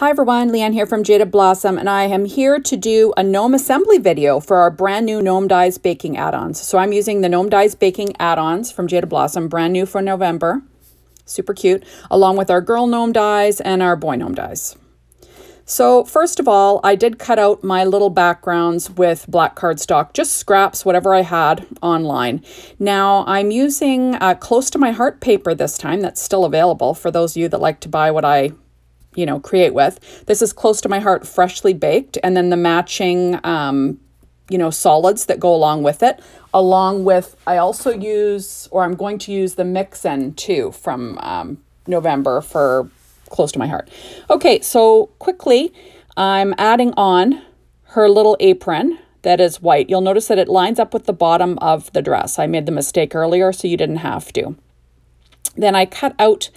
Hi everyone, Leanne here from Jaded Blossom, and I am here to do a gnome assembly video for our brand new Gnome Dies Baking Add-ons. So I'm using the Gnome Dies Baking Add-ons from Jaded Blossom, brand new for November. Super cute, along with our girl gnome dies and our boy gnome dies. So first of all, I did cut out my little backgrounds with black cardstock, just scraps, whatever I had online. Now I'm using close to my heart paper this time. That's still available for those of you that like to buy what I create with. This is close to my heart, freshly baked, and then the matching, solids that go along with it. Along with, I also use, or I'm going to use the mix-in too from November for close to my heart. Okay, so quickly, I'm adding on her little apron that is white. You'll notice that it lines up with the bottom of the dress. I made the mistake earlier, so you didn't have to. Then I cut out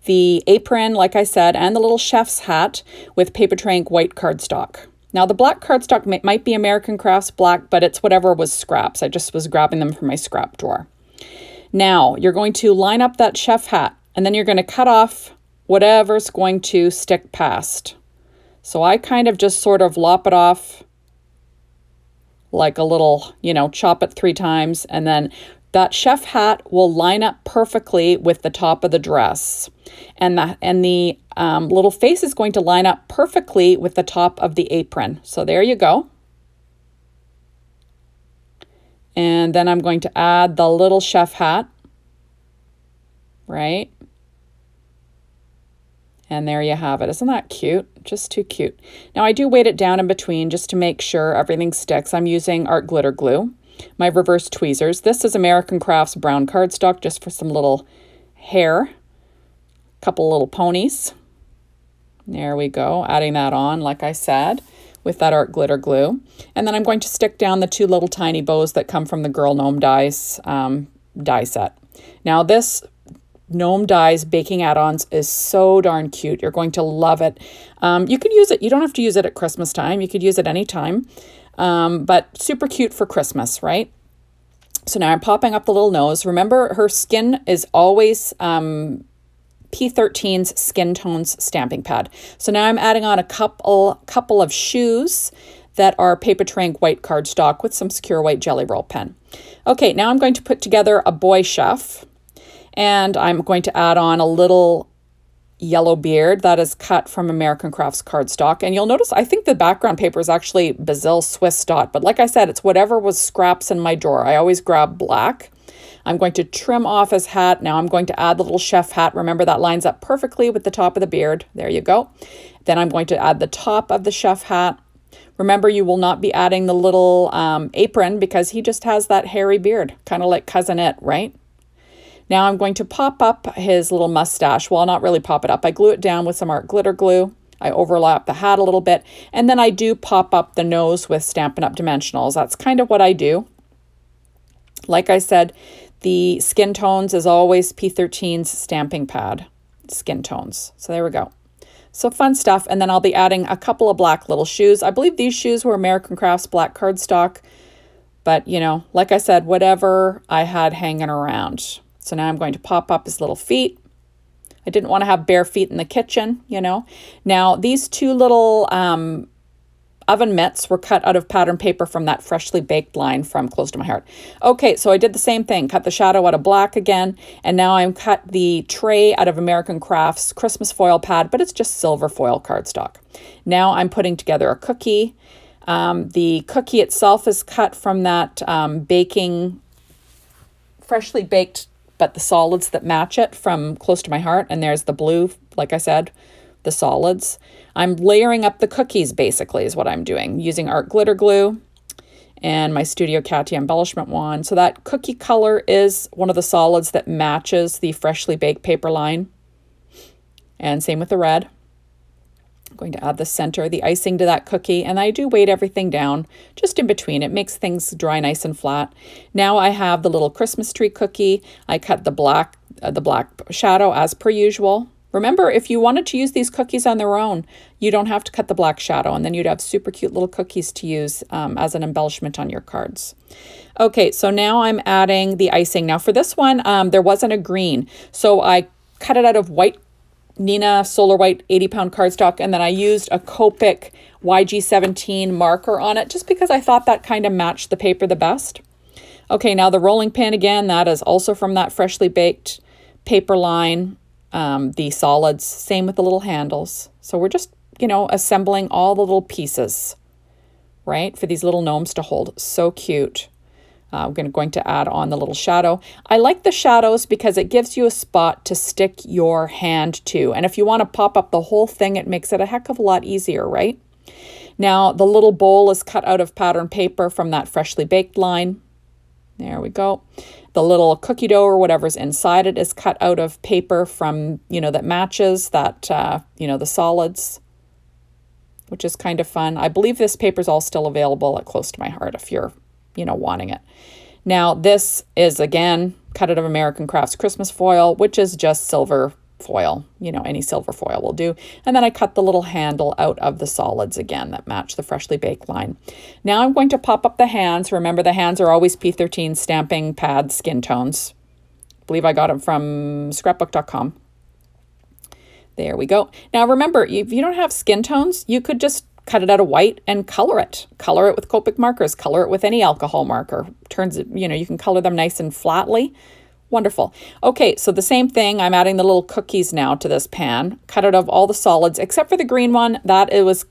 the apron, like I said, and the little chef's hat with paper tray ink white cardstock. Now the black cardstock might be American Crafts black, but it's whatever was scraps. I just was grabbing them from my scrap drawer. Now you're going to line up that chef hat, and then you're going to cut off whatever's going to stick past. So I kind of just sort of lop it off like a little, chop it 3 times, and then that chef hat will line up perfectly with the top of the dress. And the little face is going to line up perfectly with the top of the apron. So there you go. And then I'm going to add the little chef hat, right? And there you have it. Isn't that cute? Just too cute. Now I do weight it down in between just to make sure everything sticks. I'm using art glitter glue. My reverse tweezers. This is American Crafts brown cardstock, just for some little hair. Couple little ponies. There we go. Adding that on, like I said, with that art glitter glue. And then I'm going to stick down the 2 little tiny bows that come from the Girl Gnome Dies die set. Now this Gnome Dies Baking Add-ons is so darn cute. You're going to love it. You could use it. You don't have to use it at Christmas time. You could use it anytime. But super cute for Christmas, right? So now I'm popping up the little nose. Remember, her skin is always P13's Skin Tones stamping pad. So now I'm adding on a couple of shoes that are paper tray ink white cardstock with some secure white jelly roll pen. Okay, now I'm going to put together a boy chef, and I'm going to add on a little yellow beard that is cut from American Crafts cardstock. And you'll notice, I think the background paper is actually Basil Swiss dot, but like I said, it's whatever was scraps in my drawer. I always grab black. I'm going to trim off his hat. Now I'm going to add the little chef hat. Remember, that lines up perfectly with the top of the beard. There you go. Then I'm going to add the top of the chef hat. Remember, you will not be adding the little apron because he just has that hairy beard, kind of like Cousin It, right? Now I'm going to pop up his little mustache. Well, not really pop it up. I glue it down with some art glitter glue. I overlap the hat a little bit. And then I do pop up the nose with Stampin' Up! Dimensionals. That's kind of what I do. Like I said, the Skin Tones is always P13's stamping pad. Skin Tones. So there we go. So fun stuff. And then I'll be adding a couple of black little shoes. I believe these shoes were American Crafts black cardstock. But, like I said, whatever I had hanging around. So now I'm going to pop up his little feet. I didn't want to have bare feet in the kitchen, Now, these 2 little oven mitts were cut out of pattern paper from that freshly baked line from Close to My Heart. Okay, so I did the same thing. Cut the shadow out of black again. And now I'm cut the tray out of American Crafts Christmas foil pad, but it's just silver foil cardstock. Now I'm putting together a cookie. The cookie itself is cut from that freshly baked, but the solids that match it from Close to My Heart. And there's the blue, like I said, the solids. I'm layering up the cookies, basically, is what I'm doing, using art glitter glue and my Studio Katia embellishment wand. So that cookie color is one of the solids that matches the freshly baked paper line. And same with the red. I'm going to add the center, the icing to that cookie, and I do weight everything down just in between. It makes things dry nice and flat. Now I have the little Christmas tree cookie. I cut the black shadow as per usual. Remember, if you wanted to use these cookies on their own, you don't have to cut the black shadow, and then you'd have super cute little cookies to use as an embellishment on your cards. Okay, so now I'm adding the icing. Now for this one, there wasn't a green, so I cut it out of white Neenah Solar White 80-pound cardstock, and then I used a Copic YG17 marker on it just because I thought that kind of matched the paper the best. Okay, now the rolling pin again, that is also from that freshly baked paper line. The solids, same with the little handles. So we're just, you know, assembling all the little pieces, right, for these little gnomes to hold. So cute. We're going to add on the little shadow. I like the shadows because it gives you a spot to stick your hand to. And if you want to pop up the whole thing, it makes it a heck of a lot easier, right? Now, the little bowl is cut out of pattern paper from that freshly baked line. There we go. The little cookie dough or whatever's inside it is cut out of paper from, you know, that matches that, you know, the solids, which is kind of fun. I believe this paper is all still available at Close to My Heart if you're, you know, wanting it. Now, this is, again, cut out of American Crafts Christmas foil, which is just silver foil. You know, any silver foil will do. And then I cut the little handle out of the solids again that match the freshly baked line. Now I'm going to pop up the hands. Remember, the hands are always P13 stamping pad skin tones. I believe I got them from scrapbook.com. There we go. Now remember, if you don't have skin tones, you could just cut it out of white and color it. Color it with Copic markers. Color it with any alcohol marker. Turns it, you know, you can color them nice and flatly. Wonderful. Okay, so the same thing. I'm adding the little cookies now to this pan. Cut out of all the solids except for the green one. That was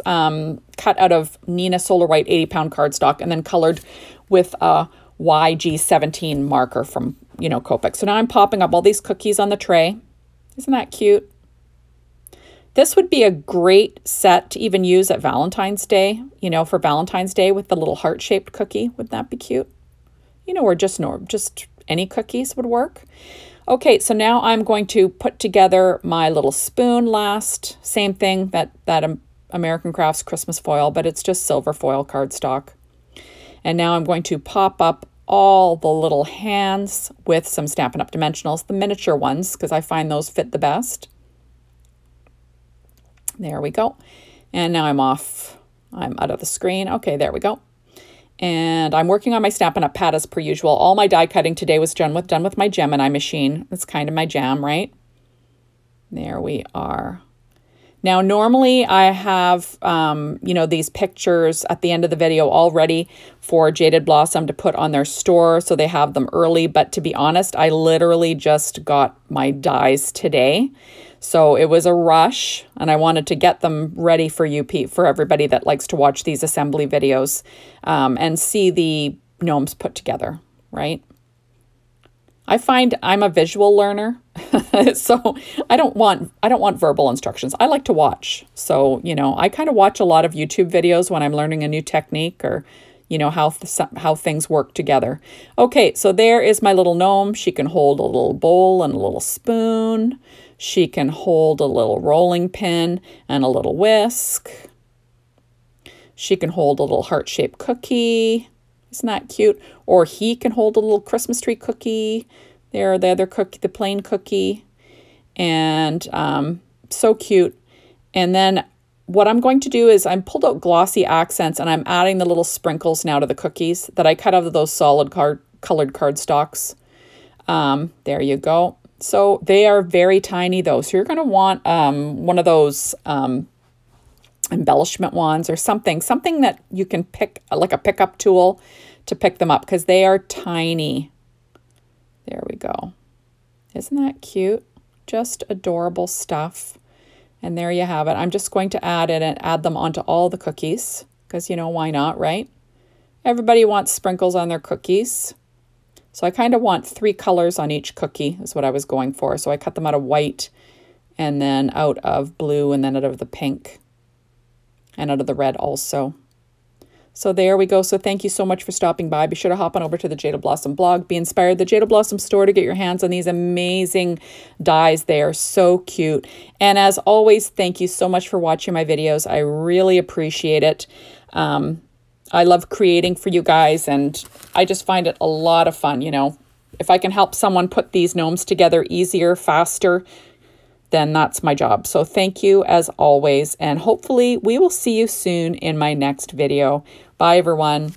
cut out of Neenah Solar White 80-pound cardstock and then colored with a YG17 marker from, you know, Copic. So now I'm popping up all these cookies on the tray. Isn't that cute? This would be a great set to even use at Valentine's Day, you know, for Valentine's Day with the little heart-shaped cookie. Wouldn't that be cute? You know, or just any cookies would work. Okay, so now I'm going to put together my little spoon last. Same thing, that American Crafts Christmas foil, but it's just silver foil cardstock. And now I'm going to pop up all the little hands with some Stampin' Up! Dimensionals, the miniature ones, because I find those fit the best. There we go. And now I'm off. I'm out of the screen. Okay, there we go. And I'm working on my Stampin' Up! Pad as per usual. All my die cutting today was done with my Gemini machine. It's kind of my jam, right? There we are. Now, normally I have, you know, these pictures at the end of the video all ready for Jaded Blossom to put on their store, so they have them early. But to be honest, I literally just got my dies today. So it was a rush, and I wanted to get them ready for you, Pete, for everybody that likes to watch these assembly videos and see the gnomes put together, right? I find I'm a visual learner, so I don't want verbal instructions. I like to watch. So, you know, I kind of watch a lot of YouTube videos when I'm learning a new technique or, you know, how things work together. Okay, so there is my little gnome. She can hold a little bowl and a little spoon. She can hold a little rolling pin and a little whisk. She can hold a little heart-shaped cookie. Isn't that cute? Or he can hold a little Christmas tree cookie. There, the other cookie, the plain cookie. And so cute. And then what I'm going to do is I'm pulled out glossy accents and I'm adding the little sprinkles now to the cookies that I cut out of those solid colored cardstocks. There you go. So they are very tiny though. So you're going to want one of those embellishment wands or something that you can pick, like a pickup tool to pick them up, because they are tiny. There we go. Isn't that cute? Just adorable stuff. And there you have it. I'm just going to add it and add them onto all the cookies because, you know, why not, right? Everybody wants sprinkles on their cookies. So I kind of want 3 colors on each cookie is what I was going for. So I cut them out of white and then out of blue and then out of the pink and out of the red also. So there we go. So thank you so much for stopping by. Be sure to hop on over to the Jaded Blossom blog. Be inspired. The Jaded Blossom store to get your hands on these amazing dies. They are so cute. And as always, thank you so much for watching my videos. I really appreciate it. I love creating for you guys, and I just find it a lot of fun. You know, if I can help someone put these gnomes together easier, faster, then that's my job. So thank you as always, and hopefully we will see you soon in my next video. Bye everyone.